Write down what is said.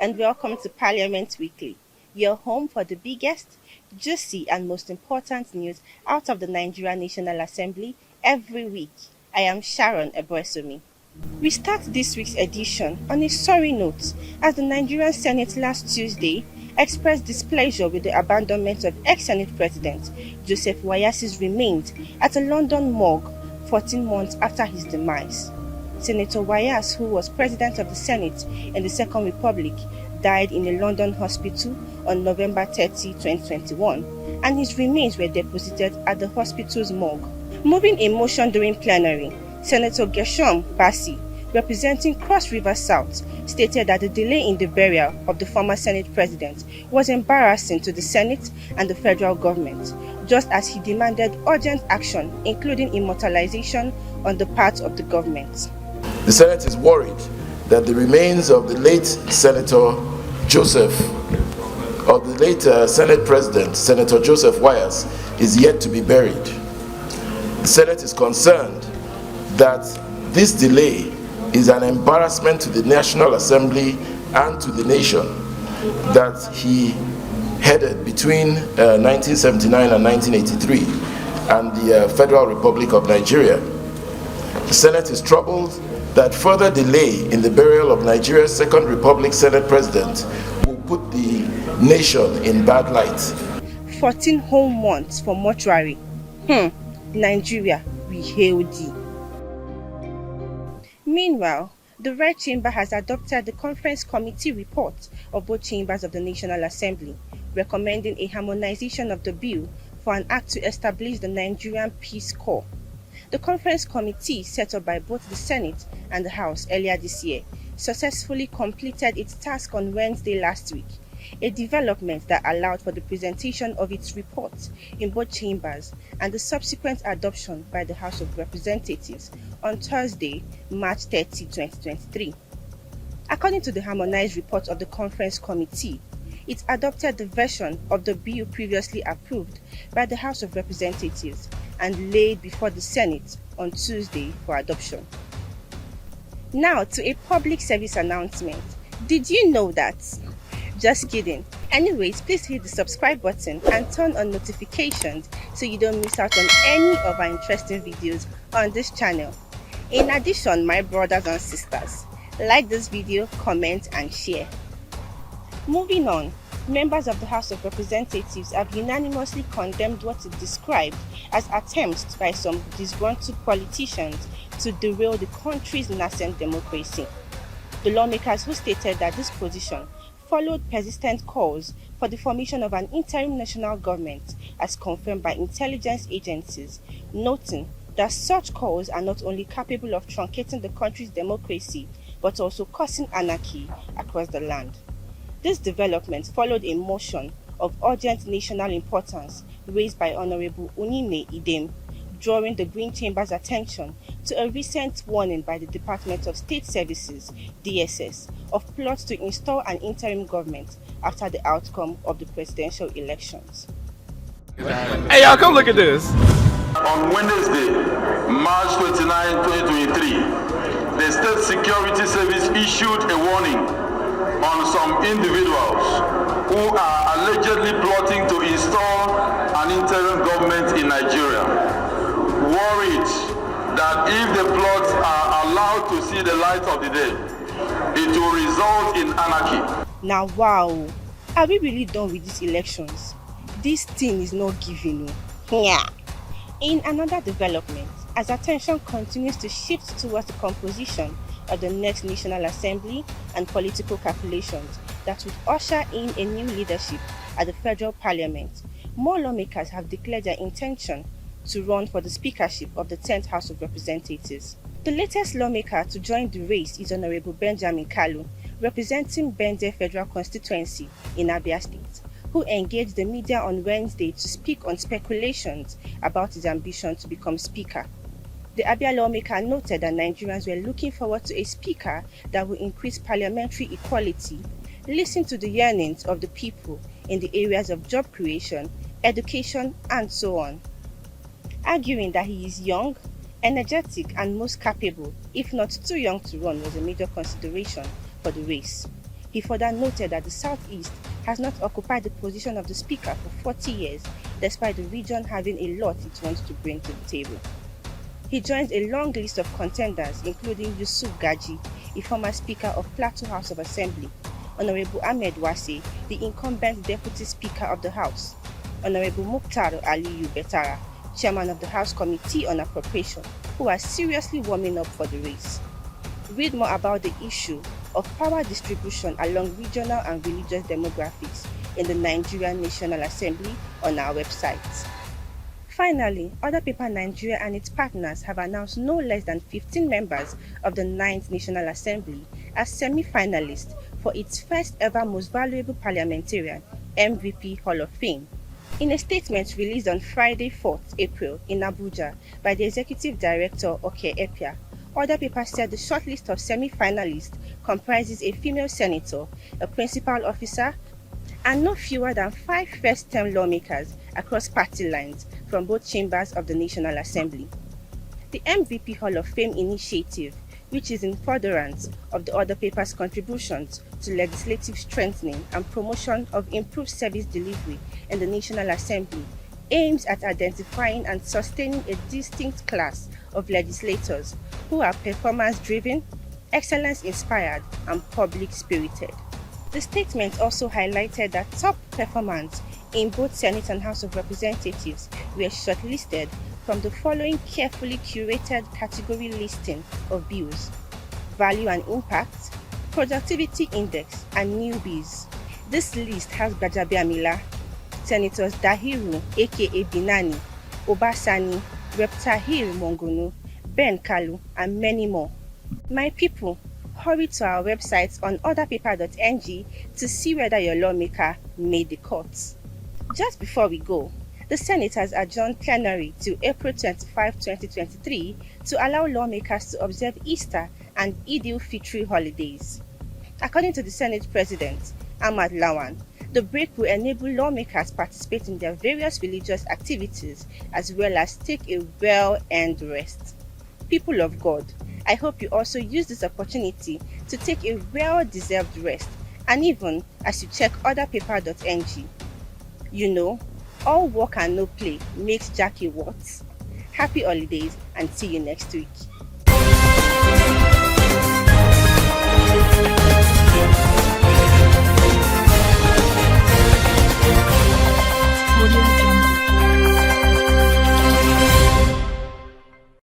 and welcome to Parliament Weekly, your home for the biggest, juicy, and most important news out of the Nigerian National Assembly every week. I am Sharon Eboesomi. We start this week's edition on a sorry note as the Nigerian Senate last Tuesday expressed displeasure with the abandonment of ex-Senate President Joseph Wayas' remains at a London morgue 14 months after his demise. Senator Wayas, who was President of the Senate in the Second Republic, died in a London hospital on November 30, 2021, and his remains were deposited at the hospital's morgue. Moving a motion during plenary, Senator Gershom Bassey, representing Cross River South, stated that the delay in the burial of the former Senate President was embarrassing to the Senate and the federal government, just as he demanded urgent action, including immortalization on the part of the government. The Senate is worried that the remains of the late Senator Joseph, or the late Senate President, Senator Joseph Wayas, is yet to be buried. The Senate is concerned that this delay is an embarrassment to the National Assembly and to the nation that he headed between 1979 and 1983 and the Federal Republic of Nigeria. The Senate is troubled that further delay in the burial of Nigeria's Second Republic Senate President will put the nation in bad light. 14 whole months for mortuary. Nigeria, we hail thee. Meanwhile, the Red Chamber has adopted the Conference Committee report of both chambers of the National Assembly, recommending a harmonization of the bill for an act to establish the Nigerian Peace Corps. The Conference Committee, set up by both the Senate and the House earlier this year, successfully completed its task on Wednesday last week, a development that allowed for the presentation of its report in both chambers and the subsequent adoption by the House of Representatives on Thursday, March 30, 2023. According to the harmonized report of the Conference Committee, it adopted the version of the bill previously approved by the House of Representatives and laid before the Senate on Tuesday for adoption. Now to a public service announcement. Did you know that? Just kidding. Anyways, please hit the subscribe button and turn on notifications so you don't miss out on any of our interesting videos on this channel. In addition, my brothers and sisters, like this video, comment and share. Moving on, members of the House of Representatives have unanimously condemned what is described as attempts by some disgruntled politicians to derail the country's nascent democracy. The lawmakers, who stated that this position followed persistent calls for the formation of an interim national government as confirmed by intelligence agencies, noting that such calls are not only capable of truncating the country's democracy but also causing anarchy across the land. This development followed a motion of urgent national importance raised by Honorable Unine Idem, drawing the Green Chamber's attention to a recent warning by the Department of State Services, DSS, of plots to install an interim government after the outcome of the presidential elections. Hey y'all, come look at this. On Wednesday, March 29, 2023, the State Security Service issued a warning on some individuals who are allegedly plotting to install an interim government in Nigeria, worried that if the plots are allowed to see the light of the day, it will result in anarchy. Now wow, are we really done with these elections? This thing is not giving. Yeah. In another development, as attention continues to shift towards the composition of the next National Assembly and political calculations that would usher in a new leadership at the federal parliament, more lawmakers have declared their intention to run for the Speakership of the 10th House of Representatives. The latest lawmaker to join the race is Honorable Benjamin Kalu, representing Bende Federal Constituency in Abia State, who engaged the media on Wednesday to speak on speculations about his ambition to become Speaker. The Abia lawmaker noted that Nigerians were looking forward to a speaker that will increase parliamentary equality, listen to the yearnings of the people in the areas of job creation, education, and so on. Arguing that he is young, energetic, and most capable, if not too young to run, was a major consideration for the race. He further noted that the Southeast has not occupied the position of the Speaker for 40 years, despite the region having a lot it wants to bring to the table. He joins a long list of contenders, including Yusuf Gaji, a former Speaker of Plateau House of Assembly, Honorable Ahmed Wase, the incumbent Deputy Speaker of the House, Honorable Mukhtar Aliyu Betara, Chairman of the House Committee on Appropriation, who are seriously warming up for the race. Read more about the issue of power distribution along regional and religious demographics in the Nigerian National Assembly on our website. Finally, OrderPaper Nigeria and its partners have announced no less than 15 members of the 9th National Assembly as semi-finalists for its first ever Most Valuable Parliamentarian MVP Hall of Fame. In a statement released on Friday, 4th April in Abuja by the Executive Director Oke Epia, OrderPaper said the shortlist of semi-finalists comprises a female senator, a principal officer, and no fewer than 5 first-term lawmakers across party lines from both chambers of the National Assembly. The MVP Hall of Fame initiative, which is in furtherance of the OrderPaper's contributions to legislative strengthening and promotion of improved service delivery in the National Assembly, aims at identifying and sustaining a distinct class of legislators who are performance-driven, excellence-inspired, and public-spirited. The statement also highlighted that top performance in both Senate and House of Representatives were shortlisted from the following carefully curated category listing of bills: value and impact, productivity index, and newbies. This list has Gbajabiamila, Senators Dahiru aka Binani, Obasani, Rep Tahir Mongunu, Ben Kalu, and many more. My people, hurry to our website on orderpaper.ng to see whether your lawmaker made the cut. Just before we go, the Senate has adjourned plenary to April 25, 2023 to allow lawmakers to observe Easter and Eid al-Fitr holidays. According to the Senate President, Ahmad Lawan, the break will enable lawmakers participate in their various religious activities as well as take a well-earned rest. People of God, I hope you also use this opportunity to take a well-deserved rest, and even as you check orderpaper.ng. You know, all work and no play makes Jack a what? Happy holidays and see you next week.